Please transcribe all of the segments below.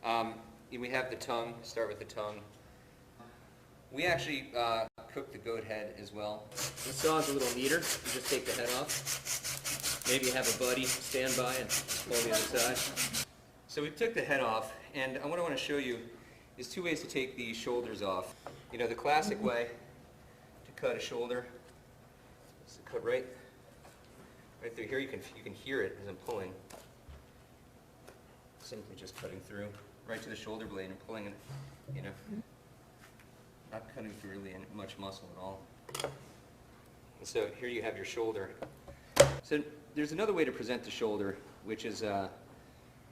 We have the tongue. Start with the tongue. We actually cook the goat head as well. The saw is a little neater. You just take the head off. Maybe have a buddy stand by and pull the other side. So we took the head off, and what I want to show you is two ways to take the shoulders off. You know, the classic way to cut a shoulder is to cut right through here. You can hear it as I'm pulling. Simply just cutting through right to the shoulder blade and pulling it, you know. Not cutting through really much muscle at all. And so here you have your shoulder. So there's another way to present the shoulder, which is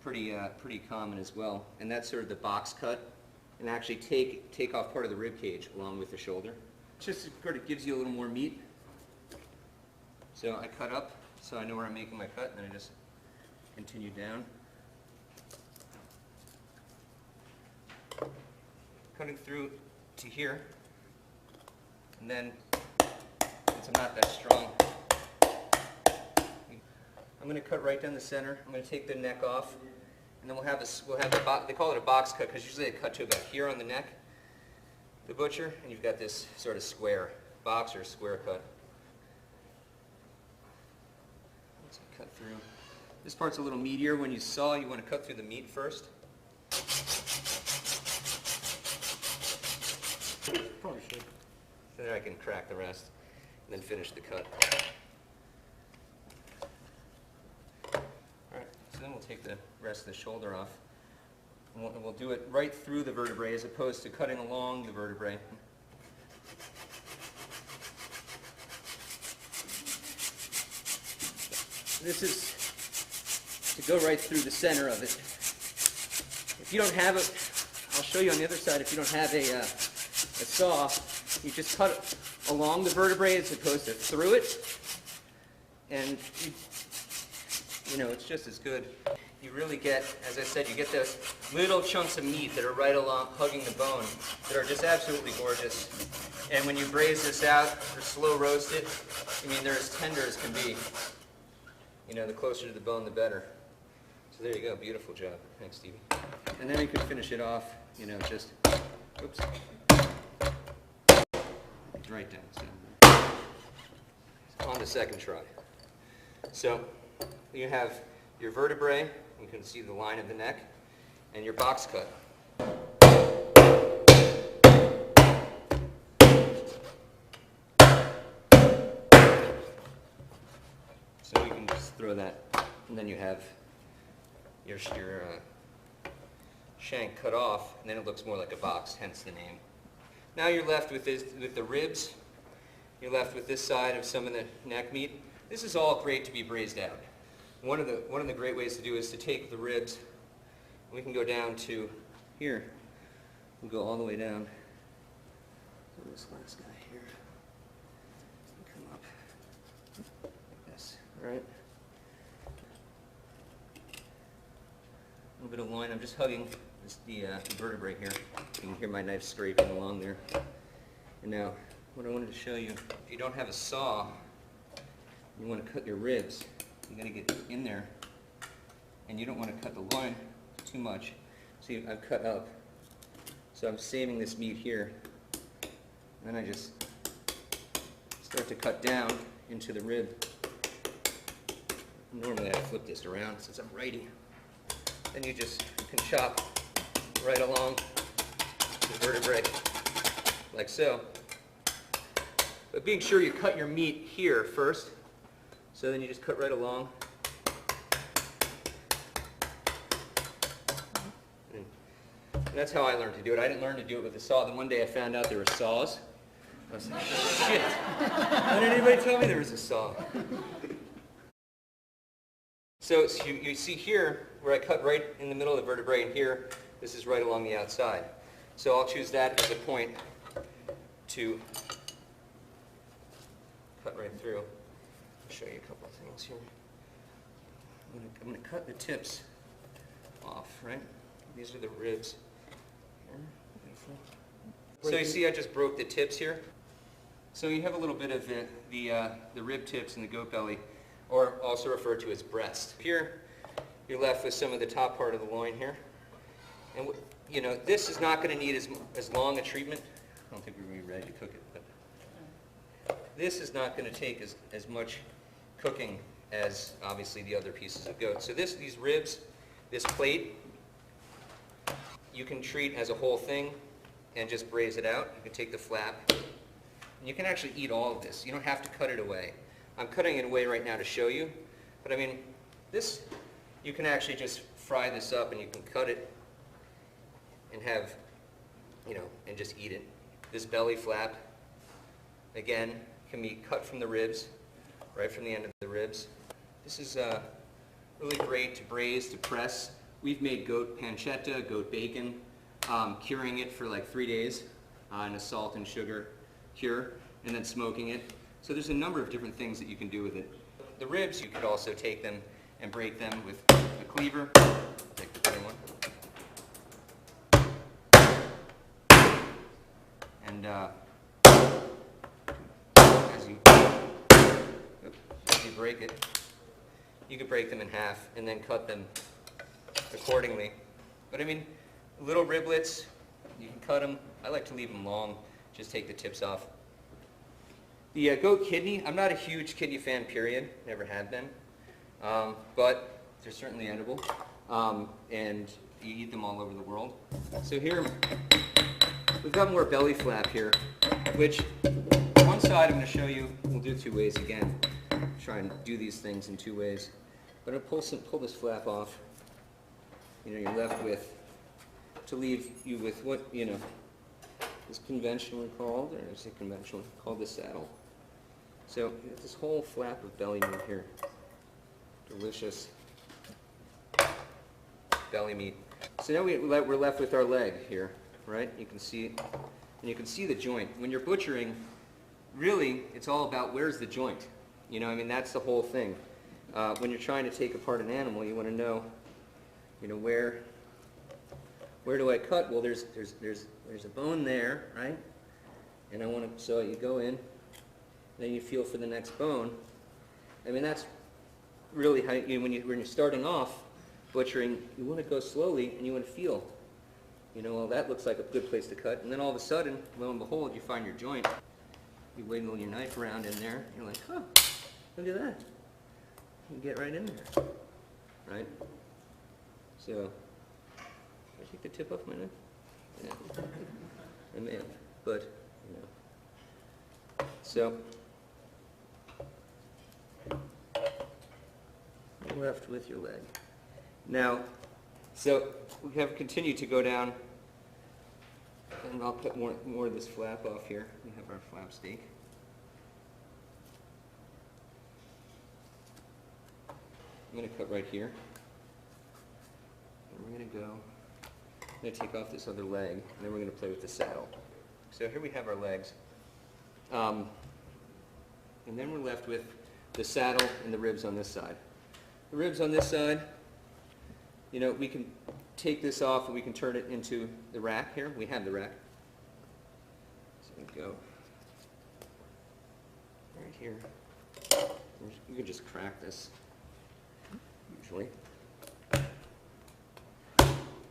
pretty common as well, and that's sort of the box cut, and actually take off part of the rib cage along with the shoulder. It just sort of gives you a little more meat. So I cut up, so I know where I'm making my cut, and then I just continue down. Cutting through to here, and then, since I'm not that strong, I'm going to cut right down the center. I'm going to take the neck off, and then we'll have they call it a box cut because usually they cut to about here on the neck, the butcher, and you've got this sort of square box or square cut. Let's cut through. This part's a little meatier. When you saw, you want to cut through the meat first. Probably should. So then I can crack the rest and then finish the cut. Alright, so then we'll take the rest of the shoulder off. And we'll do it right through the vertebrae as opposed to cutting along the vertebrae. This is to go right through the center of it. If you don't have it, I'll show you on the other side, if you don't have a saw, you just cut it along the vertebrae as opposed to through it, and you know, it's just as good. You really get, as I said, you get those little chunks of meat that are right along, hugging the bone, that are just absolutely gorgeous. And when you braise this out or slow roast it, I mean, they're as tender as can be. You know, the closer to the bone, the better. So there you go, beautiful job. Thanks, Stevie. And then you can finish it off, you know, just, oops. Right down. So on the second try. So you have your vertebrae, you can see the line of the neck, and your box cut. So you can just throw that, and then you have your shank cut off, and then it looks more like a box, hence the name. Now you're left with the ribs. You're left with this side of some of the neck meat. This is all great to be braised out. One of the great ways to do is to take the ribs. We can go down to here. We'll go all the way down to this last guy here. Come up like this. All right. A little bit of loin. I'm just hugging the vertebrae here. You can hear my knife scraping along there. And now, what I wanted to show you, if you don't have a saw, you want to cut your ribs, you got to get in there, and you don't want to cut the loin too much. See, I've cut up, so I'm saving this meat here, and then I just start to cut down into the rib. Normally I flip this around since I'm righty. Then you can chop right along the vertebrae, like so. But being sure you cut your meat here first, so then you just cut right along. And that's how I learned to do it. I didn't learn to do it with a saw. Then one day I found out there were saws. I was like, shit, why didn't anybody tell me there was a saw? So you see here, where I cut right in the middle of the vertebrae, and here, this is right along the outside. So I'll choose that as a point to cut right through. I'll show you a couple of things here. I'm going to cut the tips off, right? These are the ribs. So you see I just broke the tips here. So you have a little bit of the rib tips and the goat belly, or also referred to as breast. Here, you're left with some of the top part of the loin here. And you know, this is not going to need as long a treatment. I don't think we're going to be ready to cook it, but this is not going to take as much cooking as obviously the other pieces of goat. So these ribs, this plate, you can treat as a whole thing and just braise it out. You can take the flap, and you can actually eat all of this. You don't have to cut it away. I'm cutting it away right now to show you, but I mean, this, you can actually just fry this up and you can cut it and have, you know, and just eat it. This belly flap, again, can be cut from the ribs, right from the end of the ribs. This is really great to braise, to press. We've made goat pancetta, goat bacon, curing it for like 3 days in a salt and sugar cure, and then smoking it. So there's a number of different things that you can do with it. The ribs, you could also take them and break them with a cleaver. Take the thin one. And as you break it, you could break them in half and then cut them accordingly. But I mean, little riblets, you can cut them. I like to leave them long, just take the tips off. The goat kidney, I'm not a huge kidney fan, period. Never have been. But they're certainly edible. And you eat them all over the world. So here, we've got more belly flap here, which one side I'm going to show you, we'll do 2 ways again. Try and do these things in 2 ways. But I'll pull this flap off. You know, you're left with, to leave you with what, you know, is conventionally called, or is it conventionally called the saddle. So you have this whole flap of belly meat here. Delicious belly meat. So now we're left with our leg here, right? You can see, and you can see the joint. When you're butchering, really, it's all about where's the joint. You know, I mean, that's the whole thing. When you're trying to take apart an animal, you want to know, you know, where do I cut? Well, there's a bone there, right? And I want to, so you go in, then you feel for the next bone. I mean, that's really how when you're starting off butchering, you want to go slowly and you want to feel. You know, well, that looks like a good place to cut, and then all of a sudden, lo and behold, you find your joint. You wiggle your knife around in there. You're like, huh, look at that. You can get right in there, right? So, did I take the tip off my knife? Yeah. I may have, but, you know. So, you're left with your leg. Now, so we have continued to go down, and I'll put more of this flap off here. We have our flap steak. I'm going to cut right here. And we're going to go, I'm going to take off this other leg, and then we're going to play with the saddle. So here we have our legs. And then we're left with the saddle and the ribs on this side. The ribs on this side, you know, we can take this off and we can turn it into the rack here. We have the rack. So we go right here. You can just crack this, usually.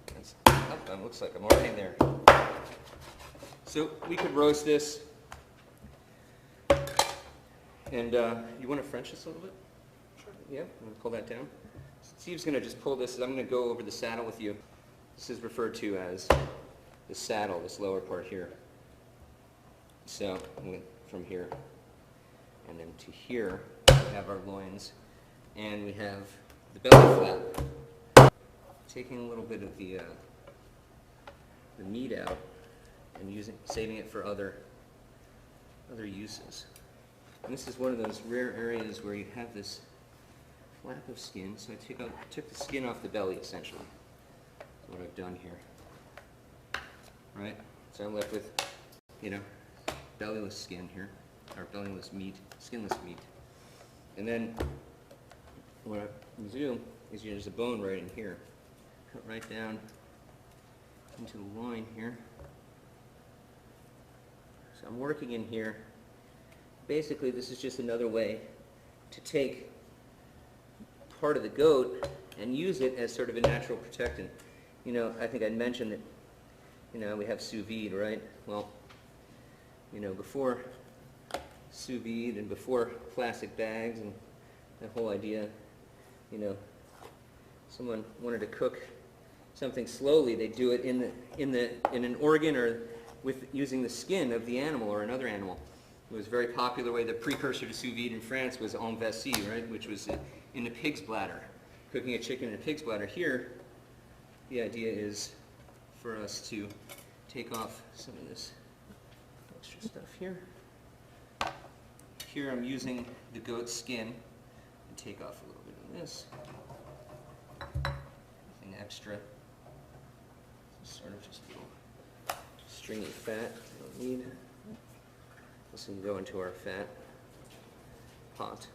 That's not done. Looks like I'm already in there. So we could roast this. And you want to French this a little bit? Sure. Yeah, I'm going to pull that down. Steve's going to just pull this. I'm going to go over the saddle with you. This is referred to as the saddle, this lower part here. So I'm going from here and then to here, we have our loins, and we have the belly flap. Taking a little bit of the meat out and saving it for other uses. And this is one of those rare areas where you have this flap of skin. So I took the skin off the belly, essentially. That's what I've done here. Right? So I'm left with, you know, bellyless skin here, or bellyless meat, skinless meat. And then what I do is there's a bone right in here. Cut right down into the loin here. So I'm working in here. Basically, this is just another way to take part of the goat and use it as sort of a natural protectant. you know, I think I mentioned that, you know, we have sous vide, right? Well, you know, before sous vide and before plastic bags and that whole idea, you know, someone wanted to cook something slowly, they do it in an organ or with using the skin of the animal or another animal. It was a very popular way. The precursor to sous vide in France was en vessie, right, which was in the pig's bladder, cooking a chicken in a pig's bladder. Here, the idea is for us to take off some of this extra stuff here. Here I'm using the goat's skin and take off a little bit of this. Anything extra. Sort of just a little stringy fat we don't need. This will go into our fat pot.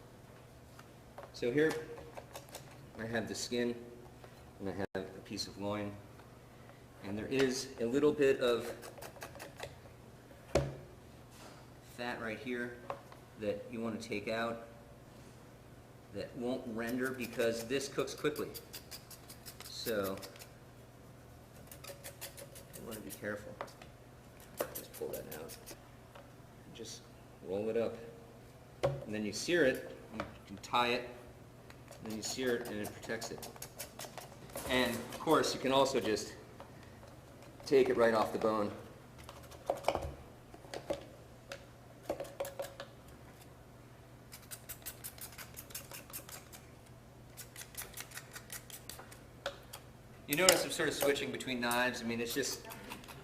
So here I have the skin and I have a piece of loin, and there is a little bit of fat right here that you want to take out that won't render because this cooks quickly. So you want to be careful. Just pull that out. Just roll it up. And then you sear it, you can tie it, and then you sear it and it protects it. And of course you can also just take it right off the bone. You notice I'm sort of switching between knives. I mean, it's just,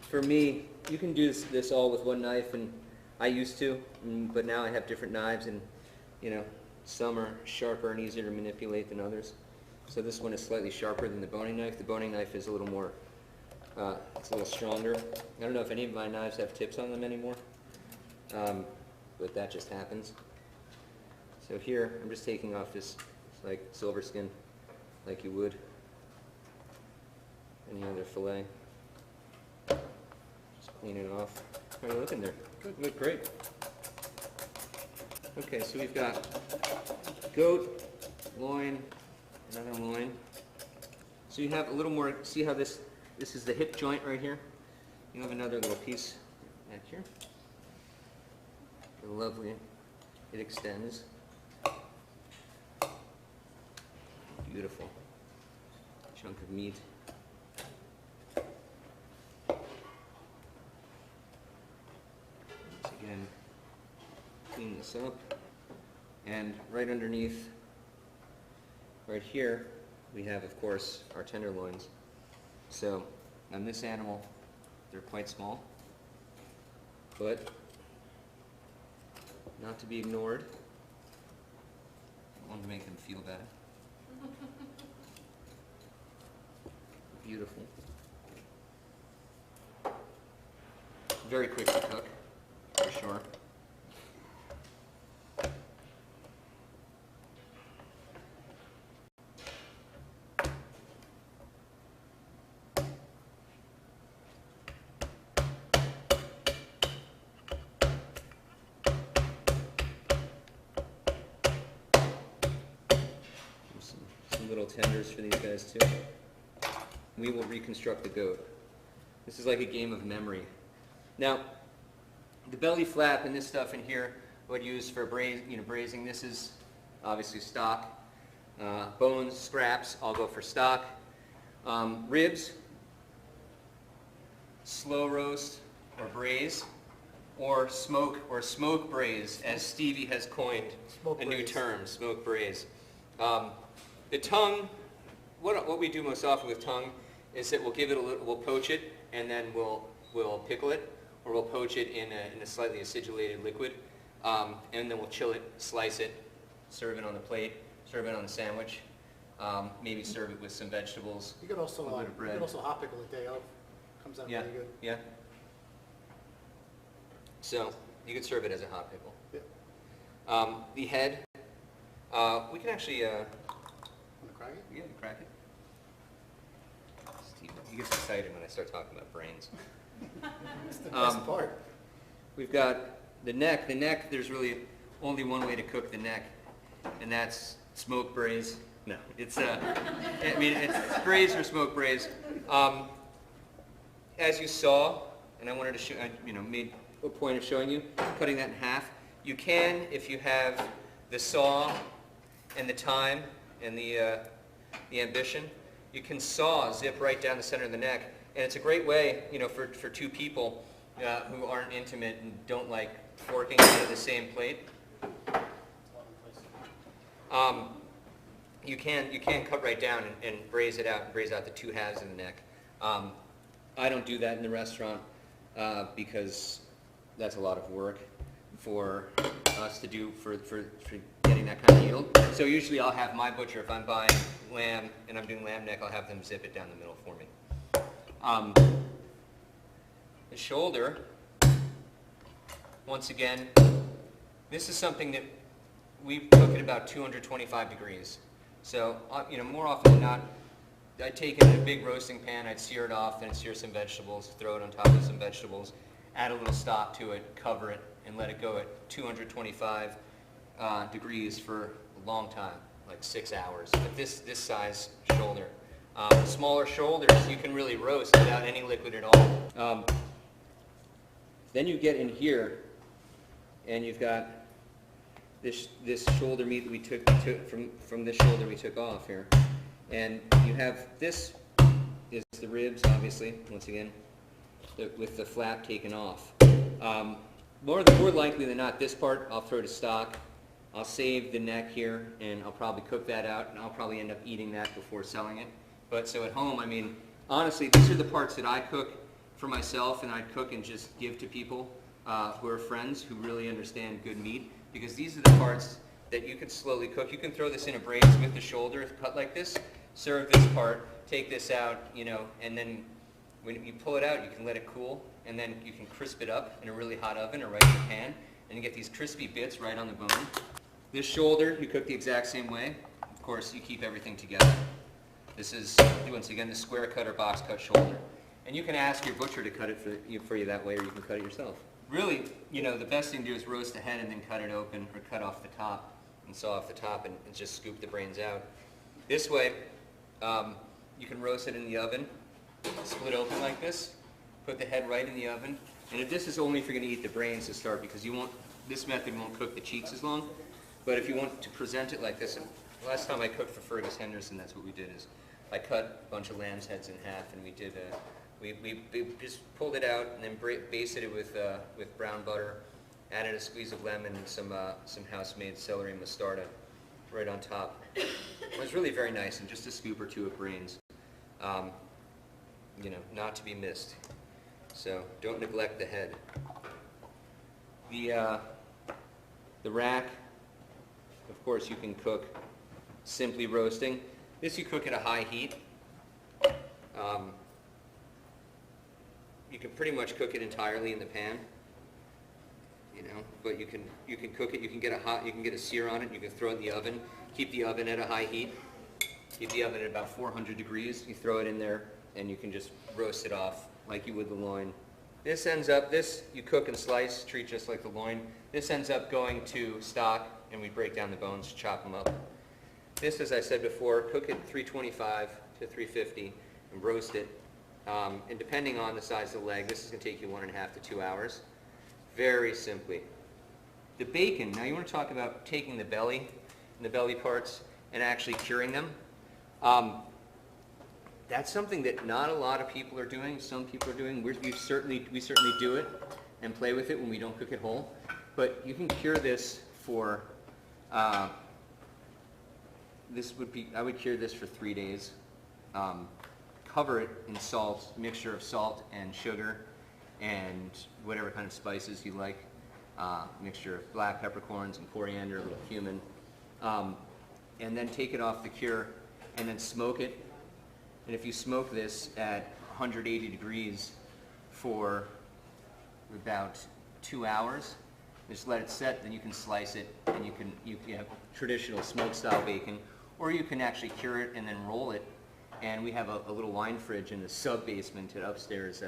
for me, you can do this all with one knife, and I used to, but now I have different knives, and you know, some are sharper and easier to manipulate than others. So this one is slightly sharper than the boning knife. The boning knife is a little more, it's a little stronger. I don't know if any of my knives have tips on them anymore, but that just happens. So here, I'm just taking off this like silver skin, like you would any other fillet. Just clean it off. How are you looking there? Good. You look great. Okay, so we've got goat, loin, another loin. So you have a little more, see how this is the hip joint right here? You have another little piece back here. Lovely. It extends. Beautiful. Chunk of meat. Once again, clean this up. And right underneath, right here, we have, of course, our tenderloins. So, on this animal, they're quite small, but not to be ignored. I wanted to make them feel bad. Beautiful. Very quick to cook, for sure. Some little tenders for these guys too. We will reconstruct the goat. This is like a game of memory. Now, the belly flap and this stuff in here, I would use for braising. This is obviously stock. Bones, scraps, I'll go for stock. Ribs, slow roast or braise, or smoke braise, as Stevie has coined a new term, smoke braise. The tongue, what we do most often with tongue is that we'll give it a little, we'll poach it, and then we'll pickle it, or we'll poach it in a slightly acidulated liquid, and then we'll chill it, slice it, serve it on the plate, serve it on the sandwich, maybe serve it with some vegetables. You could also a bit of bread. You could also hot pickle the day of. Comes out really good. Yeah. So you could serve it as a hot pickle. Yeah. The head, we can actually. Want to crack it? Yeah, crack it. Steve, he gets excited when I start talking about brains. That's the best part. We've got the neck. The neck, there's really only one way to cook the neck, and that's smoke braise. No, it's I mean, it's braised or smoke braised. As you saw, and I wanted to show, made a point of showing you, cutting that in half. You can, if you have the saw and the time and the ambition, you can zip right down the center of the neck, and it's a great way, for two people who aren't intimate and don't like forking out of the same plate. You can cut right down and braise it out, and braise out the two halves of the neck. I don't do that in the restaurant because that's a lot of work for us to do for getting that kind of yield. So usually I'll have my butcher, if I'm buying lamb and I'm doing lamb neck, I'll have them zip it down the middle for me. The shoulder, once again, this is something that we cook at about 225 degrees. So, more often than not, I'd take it in a big roasting pan, I'd sear it off, then I'd sear some vegetables, throw it on top of some vegetables, add a little stock to it, cover it, and let it go at 225 degrees for a long time, like 6 hours. But this size shoulder. Smaller shoulders you can really roast without any liquid at all. Then you get in here, and you've got this shoulder meat that we took from this shoulder we took off here. And you have, this is the ribs, obviously, once again, with the flap taken off. More likely than not, this part I'll throw to stock. I'll save the neck here, and I'll probably cook that out, and I'll probably end up eating that before selling it. But so at home, I mean, honestly, these are the parts that I cook for myself, and I'd cook and just give to people who are friends who really understand good meat, because these are the parts that you can slowly cook. You can throw this in a braise with the shoulder cut like this, serve this part, take this out, and then when you pull it out, you can let it cool, and then you can crisp it up in a really hot oven or right in the pan, and you get these crispy bits right on the bone. This shoulder, you cook the exact same way. Of course, you keep everything together. This is, once again, the square cut or box cut shoulder. And you can ask your butcher to cut it for you that way, or you can cut it yourself. Really, the best thing to do is roast the head and then cut it open, or cut off the top and saw off the top and just scoop the brains out. This way, you can roast it in the oven, split open like this, put the head right in the oven. And if this is only if you're going to eat the brains to start, because this method won't cook the cheeks as long. But if you want to present it like this, and last time I cooked for Fergus Henderson, that's what we did, is I cut a bunch of lamb's heads in half, and we did we just pulled it out and then basted it with brown butter, added a squeeze of lemon and some house-made celery mostarda right on top. It was really very nice, and just a scoop or two of brains, not to be missed. So don't neglect the head. The rack, of course, you can cook simply roasting. This you cook at a high heat. You can pretty much cook it entirely in the pan, but you can cook it. You can get a sear on it. You can throw it in the oven. Keep the oven at a high heat. Keep the oven at about 400 degrees. You throw it in there, and you can just roast it off like you would the loin. This you cook and slice, treat just like the loin. This ends up going to stock, and we break down the bones, chop them up. This, as I said before, cook it 325 to 350 and roast it. And depending on the size of the leg, this is going to take you 1.5 to 2 hours. Very simply. The bacon, now you want to talk about taking the belly and the belly parts and actually curing them. That's something that not a lot of people are doing. Some people are doing. We certainly do it and play with it when we don't cook it whole. But you can cure this for, I would cure this for 3 days. Cover it in salt, mixture of salt and sugar and whatever kind of spices you like. Mixture of black peppercorns and coriander, a little cumin. And then take it off the cure and then smoke it. And if you smoke this at 180 degrees for about 2 hours, just let it set, then you can slice it, and you can have traditional smoke style bacon, or you can actually cure it and then roll it. And we have a little wine fridge in the sub-basement at upstairs,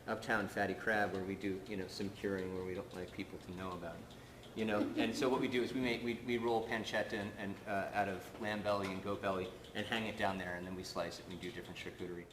Uptown Fatty Crab, where we do some curing where we don't like people to know about it. You know, and so what we do is we roll pancetta and out of lamb belly and goat belly and hang it down there, and then we slice it and we do different charcuterie.